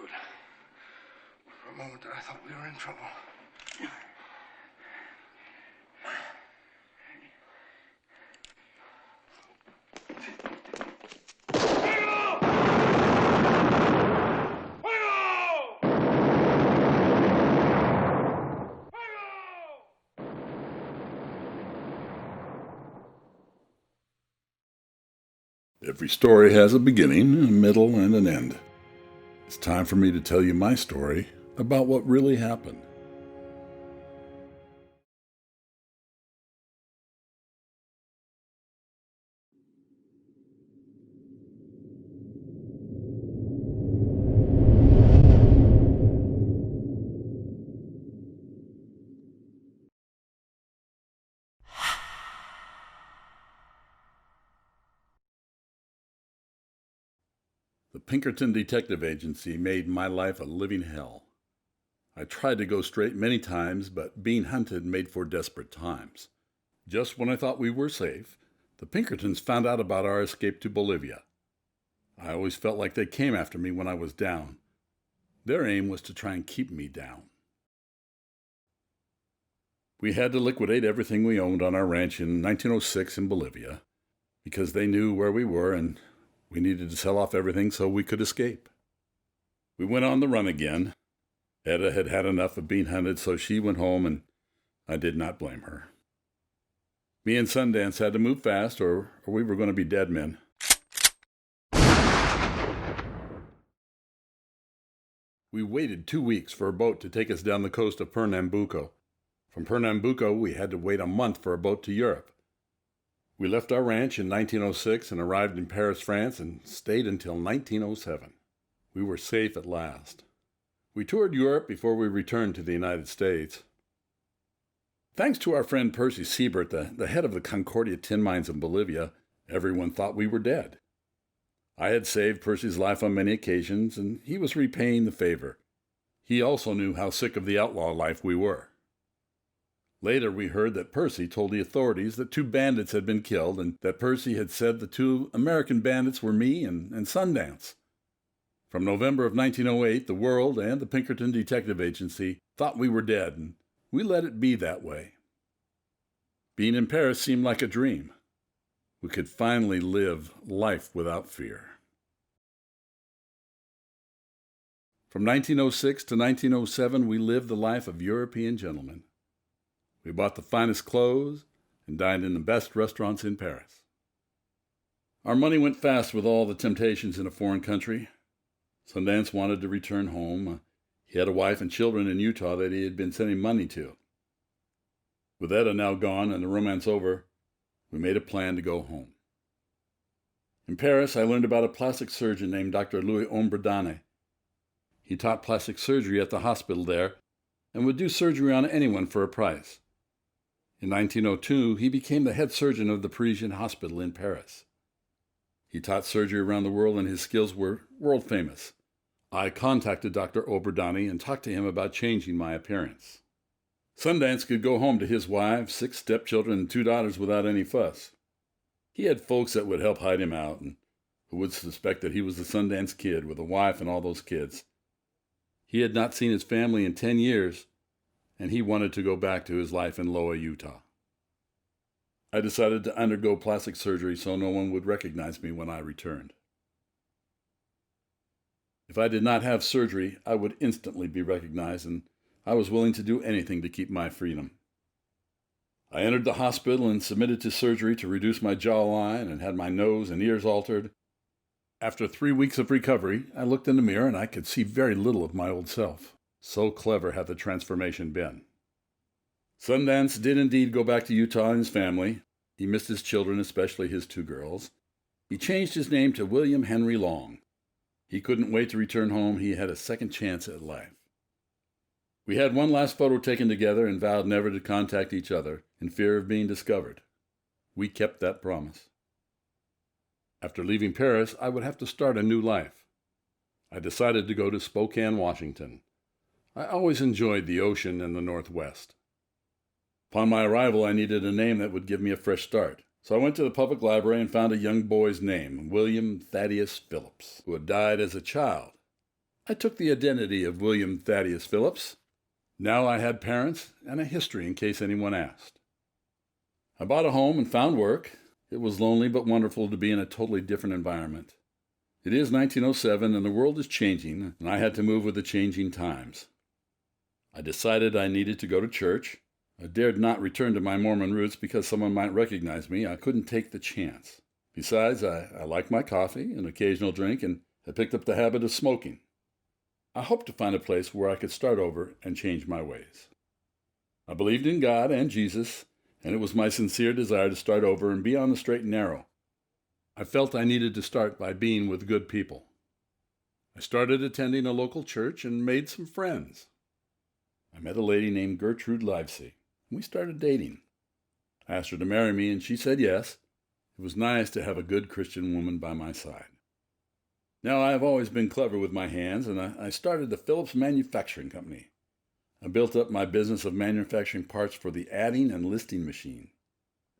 Good. For a moment I thought we were in trouble. Every story has a beginning, a middle, and an end. It's time for me to tell you my story about what really happened. The Pinkerton Detective Agency made my life a living hell. I tried to go straight many times, but being hunted made for desperate times. Just when I thought we were safe, the Pinkertons found out about our escape to Bolivia. I always felt like they came after me when I was down. Their aim was to try and keep me down. We had to liquidate everything we owned on our ranch in 1906 in Bolivia, because they knew where we were and we needed to sell off everything so we could escape. We went on the run again. Etta had had enough of being hunted, so she went home, and I did not blame her. Me and Sundance had to move fast, or we were going to be dead men. We waited 2 weeks for a boat to take us down the coast of Pernambuco. From Pernambuco, we had to wait a month for a boat to Europe. We left our ranch in 1906 and arrived in Paris, France, and stayed until 1907. We were safe at last. We toured Europe before we returned to the United States. Thanks to our friend Percy Siebert, the head of the Concordia tin mines in Bolivia, everyone thought we were dead. I had saved Percy's life on many occasions, and he was repaying the favor. He also knew how sick of the outlaw life we were. Later, we heard that Percy told the authorities that 2 bandits had been killed, and that Percy had said the 2 American bandits were me and Sundance. From November of 1908, the world and the Pinkerton Detective Agency thought we were dead, and we let it be that way. Being in Paris seemed like a dream. We could finally live life without fear. From 1906 to 1907, we lived the life of European gentlemen. We bought the finest clothes and dined in the best restaurants in Paris. Our money went fast with all the temptations in a foreign country. Sundance wanted to return home. He had a wife and children in Utah that he had been sending money to. With Etta now gone and the romance over, we made a plan to go home. In Paris, I learned about a plastic surgeon named Dr. Louis Ombredane. He taught plastic surgery at the hospital there and would do surgery on anyone for a price. In 1902, he became the head surgeon of the Parisian hospital in Paris. He taught surgery around the world, and his skills were world famous. I contacted Dr. Ombredane and talked to him about changing my appearance. Sundance could go home to his wife, 6 stepchildren, and 2 daughters without any fuss. He had folks that would help hide him out, and who would suspect that he was the Sundance Kid with a wife and all those kids. He had not seen his family in 10 years, and he wanted to go back to his life in Loa, Utah. I decided to undergo plastic surgery so no one would recognize me when I returned. If I did not have surgery, I would instantly be recognized, and I was willing to do anything to keep my freedom. I entered the hospital and submitted to surgery to reduce my jawline and had my nose and ears altered. After 3 weeks of recovery, I looked in the mirror and I could see very little of my old self. So clever had the transformation been. Sundance did indeed go back to Utah and his family. He missed his children, especially his 2 girls. He changed his name to William Henry Long. He couldn't wait to return home. He had a second chance at life. We had one last photo taken together and vowed never to contact each other in fear of being discovered. We kept that promise. After leaving Paris, I would have to start a new life. I decided to go to Spokane, Washington. I always enjoyed the ocean and the Northwest. Upon my arrival, I needed a name that would give me a fresh start. So I went to the public library and found a young boy's name, William Thaddeus Phillips, who had died as a child. I took the identity of William Thaddeus Phillips. Now I had parents and a history in case anyone asked. I bought a home and found work. It was lonely but wonderful to be in a totally different environment. It is 1907 and the world is changing, and I had to move with the changing times. I decided I needed to go to church. I dared not return to my Mormon roots because someone might recognize me. I couldn't take the chance. Besides, I like my coffee, an occasional drink, and I picked up the habit of smoking. I hoped to find a place where I could start over and change my ways. I believed in God and Jesus, and it was my sincere desire to start over and be on the straight and narrow. I felt I needed to start by being with good people. I started attending a local church and made some friends. I met a lady named Gertrude Livesey, and we started dating. I asked her to marry me, and she said yes. It was nice to have a good Christian woman by my side. Now, I have always been clever with my hands, and I started the Phillips Manufacturing Company. I built up my business of manufacturing parts for the adding and listing machine.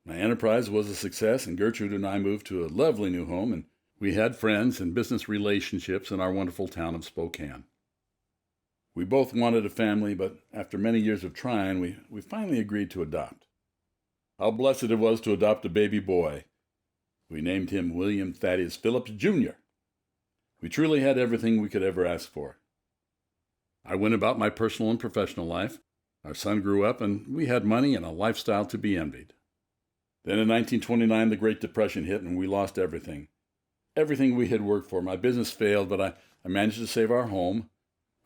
My enterprise was a success, and Gertrude and I moved to a lovely new home, and we had friends and business relationships in our wonderful town of Spokane. We both wanted a family, but after many years of trying, we finally agreed to adopt. How blessed it was to adopt a baby boy. We named him William Thaddeus Phillips, Jr. We truly had everything we could ever ask for. I went about my personal and professional life. Our son grew up, and we had money and a lifestyle to be envied. Then in 1929, the Great Depression hit, and we lost everything. Everything we had worked for. My business failed, but I managed to save our home.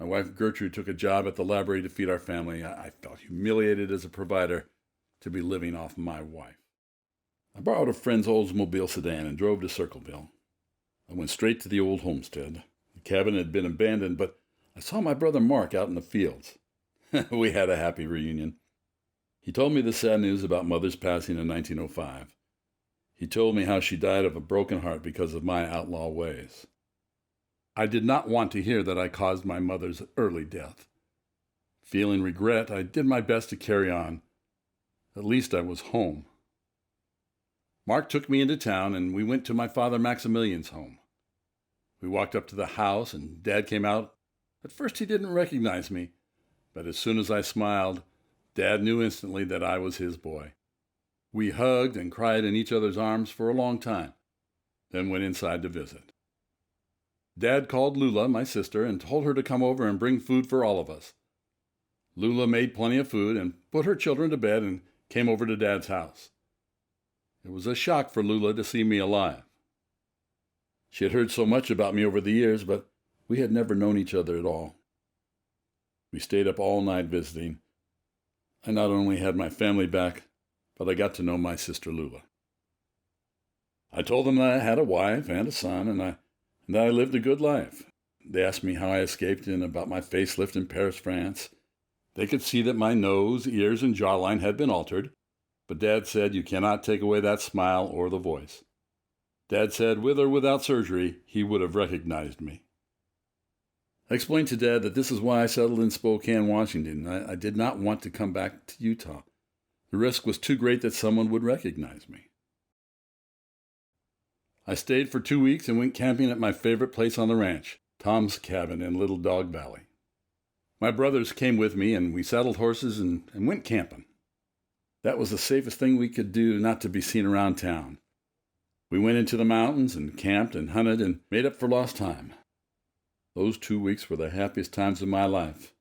My wife Gertrude took a job at the library to feed our family. I felt humiliated as a provider to be living off my wife. I borrowed a friend's Oldsmobile sedan and drove to Circleville. I went straight to the old homestead. The cabin had been abandoned, but I saw my brother Mark out in the fields. We had a happy reunion. He told me the sad news about Mother's passing in 1905. He told me how she died of a broken heart because of my outlaw ways. I did not want to hear that I caused my mother's early death. Feeling regret, I did my best to carry on. At least I was home. Mark took me into town, and we went to my father Maximilian's home. We walked up to the house, and Dad came out. At first he didn't recognize me, but as soon as I smiled, Dad knew instantly that I was his boy. We hugged and cried in each other's arms for a long time, then went inside to visit. Dad called Lula, my sister, and told her to come over and bring food for all of us. Lula made plenty of food and put her children to bed and came over to Dad's house. It was a shock for Lula to see me alive. She had heard so much about me over the years, but we had never known each other at all. We stayed up all night visiting. I not only had my family back, but I got to know my sister Lula. I told them that I had a wife and a son, and that I lived a good life. They asked me how I escaped and about my facelift in Paris, France. They could see that my nose, ears, and jawline had been altered, but Dad said you cannot take away that smile or the voice. Dad said with or without surgery, he would have recognized me. I explained to Dad that this is why I settled in Spokane, Washington. I did not want to come back to Utah. The risk was too great that someone would recognize me. I stayed for 2 weeks and went camping at my favorite place on the ranch, Tom's Cabin in Little Dog Valley. My brothers came with me, and we saddled horses and went camping. That was the safest thing we could do not to be seen around town. We went into the mountains and camped and hunted and made up for lost time. Those 2 weeks were the happiest times of my life.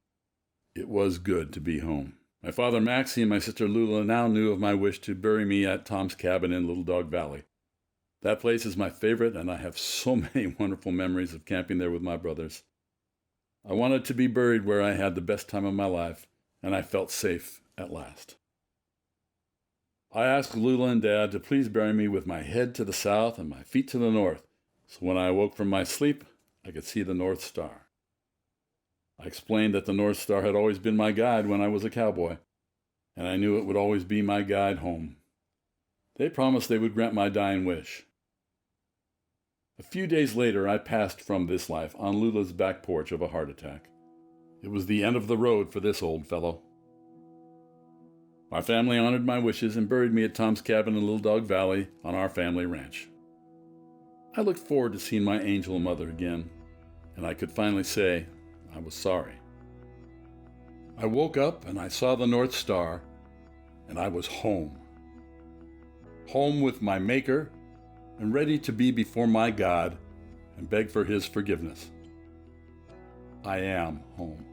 It was good to be home. My father Maxie and my sister Lula now knew of my wish to bury me at Tom's Cabin in Little Dog Valley. That place is my favorite, and I have so many wonderful memories of camping there with my brothers. I wanted to be buried where I had the best time of my life, and I felt safe at last. I asked Lula and Dad to please bury me with my head to the south and my feet to the north, so when I awoke from my sleep, I could see the North Star. I explained that the North Star had always been my guide when I was a cowboy, and I knew it would always be my guide home. They promised they would grant my dying wish. A few days later, I passed from this life on Lula's back porch of a heart attack. It was the end of the road for this old fellow. My family honored my wishes and buried me at Tom's Cabin in Little Dog Valley on our family ranch. I looked forward to seeing my angel mother again. and I could finally say I was sorry. I woke up and I saw the North Star, and I was home. Home with my Maker and ready to be before my God and beg for His forgiveness. I am home.